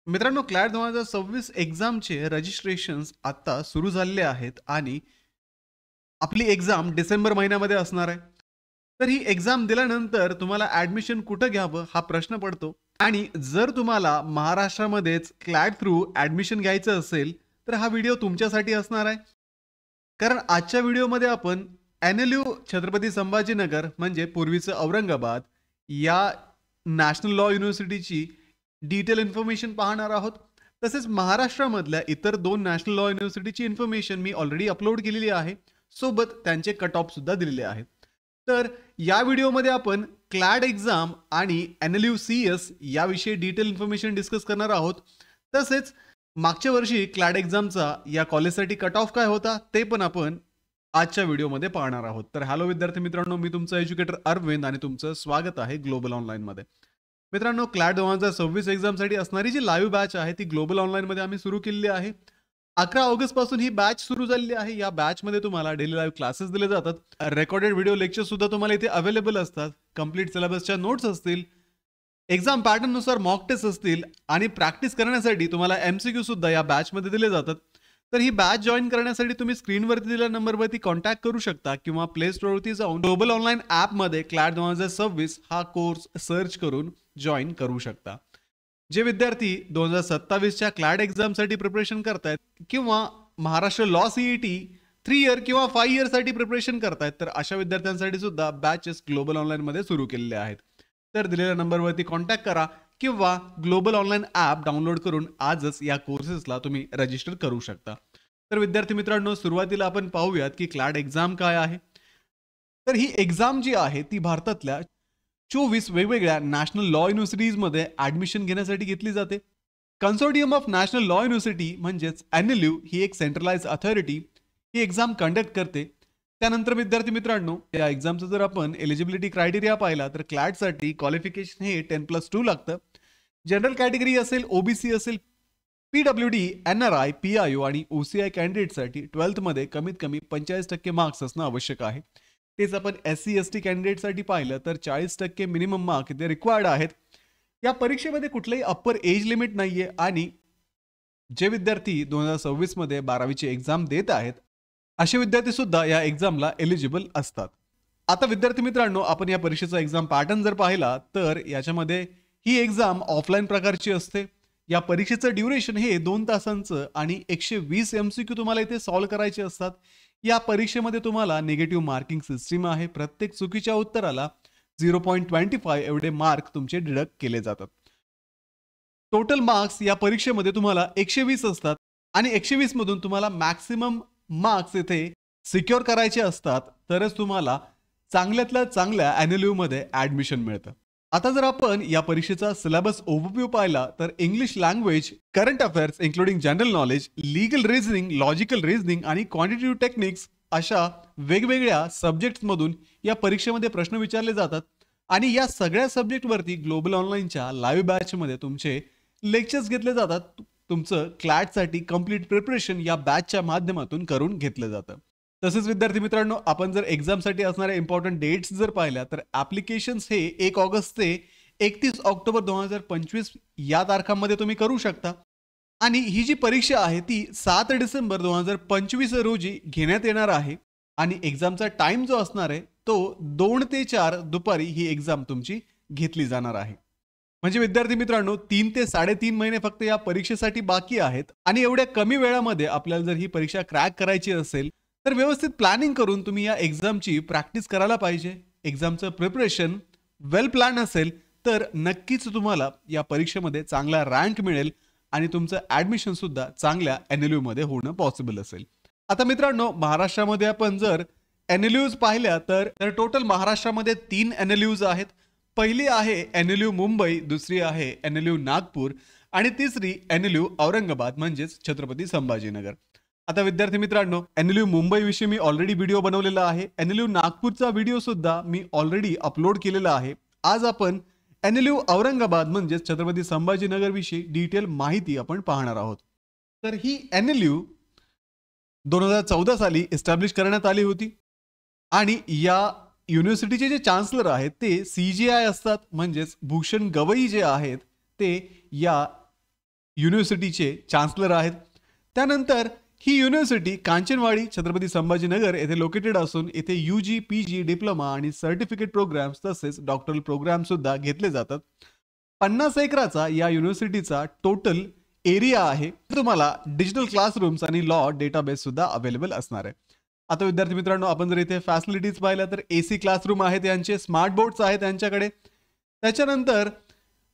मित्रांनो, क्लॅट 2026 एक्झामचे रजिस्ट्रेशन्स आता सुरू झालेले आहेत आणि आपली एक्झाम डिसेंबर महिन्यामध्ये असणार आहे. तर ही एक्झाम दिल्यानंतर तुम्हाला ॲडमिशन कुठं घ्यावं हा प्रश्न पडतो आणि जर तुम्हाला महाराष्ट्रामध्येच क्लॅट थ्रू ॲडमिशन घ्यायचं असेल, तर हा व्हिडिओ तुमच्यासाठी असणार आहे. कारण आजच्या व्हिडिओमध्ये आपण NLU छत्रपती संभाजीनगर म्हणजे पूर्वीचं औरंगाबाद या नॅशनल लॉ युनिव्हर्सिटीची डिटेल इन्फॉर्मेशन पाहणार आहोत. तसेच महाराष्ट्रामधल्या इतर 2 नॅशनल लॉ युनिव्हर्सिटीची इन्फॉर्मेशन मी ऑलरेडी अपलोड केलेली आहे. सोबत त्यांचे कट ऑफ सुद्धा दिलेले आहेत. तर या व्हिडिओमध्ये आपण क्लॅट एक्झाम आणि NLU CS याविषयी डिटेल इन्फॉर्मेशन डिस्कस करणार आहोत. तसेच मागच्या वर्षी क्लॅट एक्झामचा या कॉलेजसाठी कट ऑफ काय होता ते पण आपण आजच्या व्हिडिओमध्ये पाहणार आहोत. तर हॅलो विद्यार्थी मित्रांनो, मी तुमचा एज्युकेटर अरविंद आणि तुमचं स्वागत आहे ग्लोबल ऑनलाईनमध्ये. मित्रांनो, क्लॅट 2026 एक्झामसाठी असणारी जी लाईव्ह बॅच आहे ती ग्लोबल ऑनलाईनमध्ये आम्ही सुरू केलेली आहे. 11 ऑगस्ट पासून ही बॅच सुरू झालेली आहे. या बॅचमध्ये तुम्हाला डेली लाईव्ह क्लासेस दिले जातात. रेकॉर्डेड व्हिडिओ लेक्चर सुद्धा तुम्हाला इथे अवेलेबल असतात. कंप्लीट सिलेबसच्या नोट्स असतील, एक्झाम पॅटर्न नुसार मॉक टेस्ट असतील आणि प्रॅक्टिस करण्यासाठी तुम्हाला MCQ सुद्धा या बॅचमध्ये दिले जातात. तर ही बॅच जॉईन करण्यासाठी तुम्ही स्क्रीनवरती दिलेल्या नंबरवरती कॉन्टॅक्ट करू शकता किंवा प्ले स्टोअरवरती जाऊन ग्लोबल ऑनलाईन ॲपमध्ये क्लॅट 2026 हा कोर्स सर्च करून जॉईन करू शकता. जे विद्यार्थी 2027च्या क्लॅट एक्झामसाठी प्रिपरेशन करतायत किंवा महाराष्ट्र लॉ CET 3 इयर किंवा 5 इयरसाठी प्रिपरेशन करतायत, तर अशा विद्यार्थ्यांसाठी सुद्धा बॅचेस ग्लोबल ऑनलाईनमध्ये सुरू केलेले आहेत. तर दिलेल्या नंबरवरती कॉन्टॅक्ट करा किंवा ग्लोबल ऑनलाईन ॲप डाउनलोड करून आजच या कोर्सेसला तुम्ही रजिस्टर करू शकता. तर विद्यार्थी मित्रांनो, सुरुवातीला आपण पाहूयात की क्लॅट एक्झाम काय आहे. तर ही एक्झाम जी आहे ती भारतातल्या 24 वेगवेगळ्या नॅशनल लॉ युनिव्हर्सिटीजमध्ये ॲडमिशन घेण्यासाठी घेतली जाते. Consortium of national law university म्हणजेच NLU ही एक सेंट्रलाइज अथॉरिटी ही एक्झाम कंडक्ट करते. त्यानंतर विद्यार्थी मित्रांनो, या एक्झामचं जर आपण एलिजिबिलिटी क्रायटेरिया पाहिला तर क्लॅटसाठी क्वालिफिकेशन हे 10+2 लागतं. जनरल कॅटेगरी असेल, OBC असेल, PWD, NRI, PIO आणि OCI कॅन्डिडेटसाठी 12th कमीत कमी 45% मार्क्स असणं आवश्यक आहे. तेच आपण SC ST कॅन्डिडेटसाठी पाहिलं तर 40% मिनिमम मार्क इथे रिक्वायर्ड आहेत. या परीक्षेमध्ये कुठलंही अप्पर एज लिमिट नाहीये आणि जे विद्यार्थी 2026 मध्ये 12वीची एक्झाम देत आहेत असे विद्यार्थी सुद्धा या एक्झामला एलिजिबल असतात. आता विद्यार्थी मित्रांनो, आपण या परीक्षेचा एक्झाम पॅटर्न जर पाहिला तर याच्यामध्ये ही एक्झाम ऑफलाईन प्रकारची असते. या परीक्षेचं ड्युरेशन हे 2 तासांचं आणि 120 MCQ तुम्हाला इथे सॉल्व्ह करायचे असतात. या परीक्षेमध्ये तुम्हाला निगेटिव्ह मार्किंग सिस्टीम आहे. प्रत्येक चुकीच्या उत्तराला 0.25 एवढे मार्क तुमचे डिडक्ट केले जातात. टोटल मार्क्स या परीक्षेमध्ये तुम्हाला 120 असतात आणि 120 मधून तुम्हाला मॅक्सिमम मार्क्स इथे सिक्युअर करायचे असतात, तरच तुम्हाला चांगल्यातल्या चांगल्या NLU मध्ये ॲडमिशन मिळतं. आता जर आपण या परीक्षेचा सिलेबस ओव्हरव्ह्यू पाहिला तर English language, current affairs including general knowledge, legal reasoning, logical reasoning आणि क्वांटिटेटिव्ह टेक्निक्स अशा वेगवेगळ्या सब्जेक्ट्समधून या परीक्षेमध्ये प्रश्न विचारले जातात आणि या सगळ्या सब्जेक्टवरती ग्लोबल ऑनलाईनच्या लाईव्ह बॅचमध्ये तुमचे लेक्चर्स घेतले जातात. तुमचं क्लॅटसाठी कंप्लीट प्रिपरेशन या बॅचच्या माध्यमातून करून घेतलं जातं. तसेच विद्यार्थी मित्रांनो, आपण जर एक्झामसाठी असणाऱ्या इम्पॉर्टंट डेट्स जर पाहिल्या तर ॲप्लिकेशन्स हे 1 ऑगस्ट ते 31 ऑक्टोबर 2025 या तारखांमध्ये तुम्ही करू शकता आणि ही जी परीक्षा आहे ती 7 डिसेंबर 2025 रोजी घेण्यात येणार आहे आणि एक्झामचा टाइम जो असणार आहे तो 2 ते 4 दुपारी ही एक्झाम तुमची घेतली जाणार आहे. म्हणजे विद्यार्थी मित्रांनो, 3 ते 3.5 महिने फक्त या परीक्षेसाठी बाकी आहेत आणि एवढ्या कमी वेळामध्ये आपल्याला जर ही परीक्षा क्रॅक करायची असेल तर व्यवस्थित प्लॅनिंग करून तुम्ही या एक्झामची प्रॅक्टिस करायला पाहिजे. एक्झामचं प्रिपरेशन वेल प्लॅन असेल तर नक्कीच तुम्हाला या परीक्षेमध्ये चांगला रँक मिळेल आणि तुमचं ॲडमिशन सुद्धा चांगल्या NLU मध्ये होणं पॉसिबल असेल. आता मित्रांनो, महाराष्ट्रामध्ये आपण जर NLUज पाहिल्या तर टोटल महाराष्ट्रामध्ये 3 NLUज आहेत. पहिली आहे NLU मुंबई, दुसरी आहे NLU नागपूर आणि तिसरी NLU औरंगाबाद म्हणजेच छत्रपती संभाजीनगर. आता विद्यार्थी मित्रांनो, NLU मुंबई विषयी मी ऑलरेडी व्हिडिओ बनवलेला आहे. NLU नागपूरचा व्हिडिओ सुद्धा मी ऑलरेडी अपलोड केलेला आहे. आज आपण NLU औरंगाबाद म्हणजेच छत्रपती संभाजीनगर विषयी डिटेल माहिती आपण पाहणार आहोत. तर ही NLU 2014 साली एस्टॅब्लिश करण्यात आली होती आणि या युनिव्हर्सिटीचे जे चान्सलर आहेत ते CJI असतात, म्हणजेच भूषण गवई जे आहेत ते या युनिव्हर्सिटीचे चान्सलर आहेत. त्यानंतर ही युनिव्हर्सिटी कांचनवाडी छत्रपती संभाजीनगर येथे लोकेटेड असून इथे UG, PG, डिप्लोमा आणि सर्टिफिकेट प्रोग्राम्स तसेच डॉक्टरल प्रोग्राम सुद्धा घेतले जातात. 50 एकराचा या युनिव्हर्सिटीचा टोटल एरिया आहे. तुम्हाला डिजिटल क्लासरूम्स आणि लॉ डेटाबेस सुद्धा अवेलेबल असणार आहे. आता विद्यार्थी मित्रांनो, आपण जर इथे फॅसिलिटीज पाहिल्या तर AC क्लासरूम आहेत यांचे, स्मार्ट बोर्ड्स आहेत त्यांच्याकडे. त्याच्यानंतर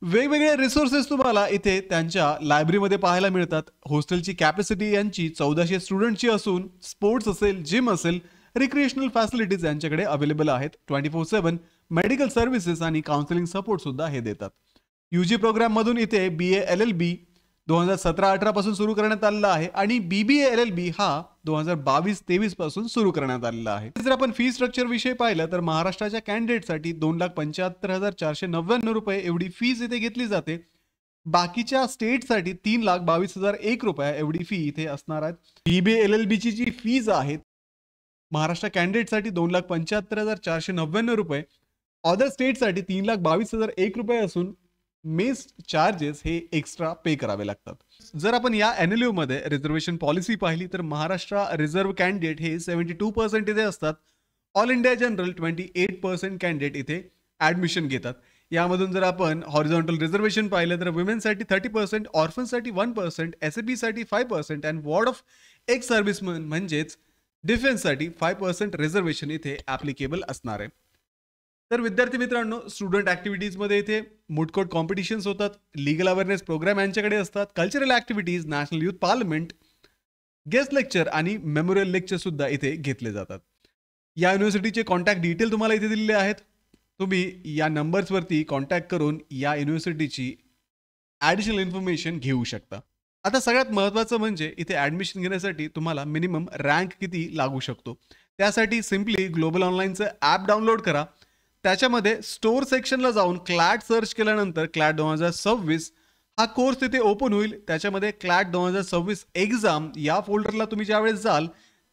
वेगवेगळे रिसोर्सेस तुम्हाला इथे त्यांच्या लायब्ररीमध्ये पाहायला मिळतात. हॉस्टेलची कॅपॅसिटी यांची 1400 स्टुडंटची असून स्पोर्ट्स असेल, जिम असेल, रिक्रिएशनल फॅसिलिटीज यांच्याकडे अवेलेबल आहेत. 24/7 मेडिकल सर्व्हिसेस आणि काउन्सिलिंग सपोर्ट सुद्धा हे देतात. UG प्रोग्राम मधून इथे BA LLB 2017-18 पासून सुरू करण्यात आलेला आहे आणि BBA LLB हा 2022-23 पासून सुरू करण्यात आलेला आहे. जर आपण फी स्ट्रक्चर विषयी पाहिलं तर महाराष्ट्राच्या कॅन्डिडेटसाठी 2,75,499 रुपये एवढी फीज इथे घेतली जाते. बाकीच्या स्टेटसाठी 3,22,001 रुपये एवढी फी इथे असणार आहे. BBA LLB ची जी फीज आहे महाराष्ट्र कॅन्डिडेटसाठी 2,75,499 रुपये, अदर स्टेटसाठी 3,22,001 रुपये असून मेस चार्जेस हे एक्स्ट्रा पे करावे लागतात. जर आपण या NLU मध्ये रिझर्वेशन पॉलिसी पाहिली तर महाराष्ट्र रिझर्व्ह कॅन्डिडेट हे 72% इथे असतात. ऑल इंडिया जनरल 28% कॅन्डिडेट इथे ऍडमिशन घेतात. यामधून जर आपण हॉरिझॉन्टल रिझर्वेशन पाहिलं तर वुमेनसाठी 30%, ऑर्फनसाठी 1%, SAP साठी 5% आणि वॉर्ड ऑफ एक्स सर्व्हिसमन म्हणजेच डिफेन्ससाठी 5% रिझर्वेशन इथे ऍप्लिकेबल असणार आहे. तर विद्यार्थी मित्रांनो, स्टुडंट ऍक्टिव्हिटीजमध्ये इथे मुडकोट कॉम्पिटिशन्स होतात, लीगल अवेअरनेस प्रोग्राम यांच्याकडे असतात, cultural activities, national youth parliament, guest lecture आणि मेमोरियल लेक्चर सुद्धा इथे घेतले जातात. या युनिव्हर्सिटीचे कॉन्टॅक्ट डिटेल तुम्हाला इथे दिलेले आहेत. तुम्ही या नंबर्सवरती कॉन्टॅक्ट करून या युनिव्हर्सिटीची ॲडिशनल इन्फॉर्मेशन घेऊ शकता. आता सगळ्यात महत्त्वाचं म्हणजे इथे ॲडमिशन घेण्यासाठी तुम्हाला मिनिमम रँक किती लागू शकतो. त्यासाठी सिम्पली ग्लोबल ऑनलाईनचं ॲप डाउनलोड करा. त्याच्यामध्ये स्टोअर सेक्शनला जाऊन क्लॅट सर्च केल्यानंतर क्लॅट 2026 हा कोर्स तिथे ओपन होईल. त्याच्यामध्ये क्लॅट 2026 एक्झाम या फोल्डरला तुम्ही ज्यावेळेस जाल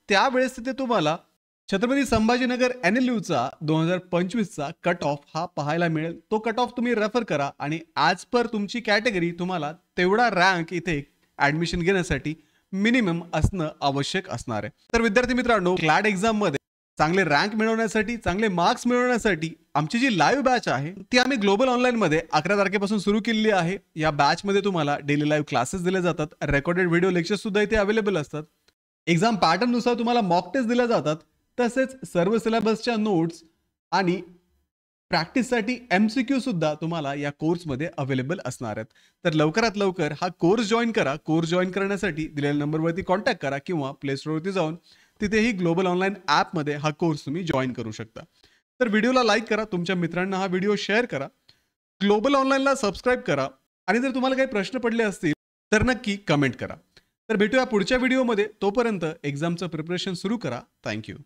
त्यावेळेस तिथे तुम्हाला छत्रपती संभाजीनगर NLUचा 2025चा कट ऑफ हा पाहायला मिळेल. तो कट ऑफ तुम्ही रेफर करा आणि ॲज पर तुमची कॅटेगरी तुम्हाला तेवढा रँक इथे ॲडमिशन घेण्यासाठी मिनिमम असणं आवश्यक असणार आहे. तर विद्यार्थी मित्रांनो, क्लॅट एक्झाममध्ये चांगले रँक मिळवण्यासाठी, चांगले मार्क्स मिळवण्यासाठी आमची जी लाईव्ह बॅच आहे ती आम्ही ग्लोबल ऑनलाईनमध्ये 11 तारखेपासून सुरू केलेली आहे. या बॅचमध्ये तुम्हाला डेली लाईव्ह क्लासेस दिले जातात, रेकॉर्डेड व्हिडिओ लेक्चर सुद्धा इथे अवेलेबल असतात. एक्झाम पॅटर्ननुसार तुम्हाला मॉक टेस्ट दिल्या जातात. तसेच सर्व सिलेबसच्या नोट्स आणि प्रॅक्टिससाठी MCQ सुद्धा तुम्हाला या कोर्समध्ये अवेलेबल असणार आहेत. तर लवकरात लवकर हा कोर्स जॉईन करा. कोर्स जॉईन करण्यासाठी दिलेल्या नंबरवरती कॉन्टॅक्ट करा किंवा प्ले स्टोअरवरती जाऊन तिथेही ग्लोबल ऑनलाईन ॲपमध्ये हा कोर्स तुम्ही जॉईन करू शकता. तर व्हिडिओला लाईक करा, तुमच्या मित्रांना हा व्हिडिओ शेअर करा, ग्लोबल ऑनलाईनला सबस्क्राईब करा आणि जर तुम्हाला काही प्रश्न पडले असतील तर नक्की कमेंट करा. तर भेटूया पुढच्या व्हिडिओमध्ये. तोपर्यंत एक्झामचं प्रिपरेशन सुरू करा. थँक्यू.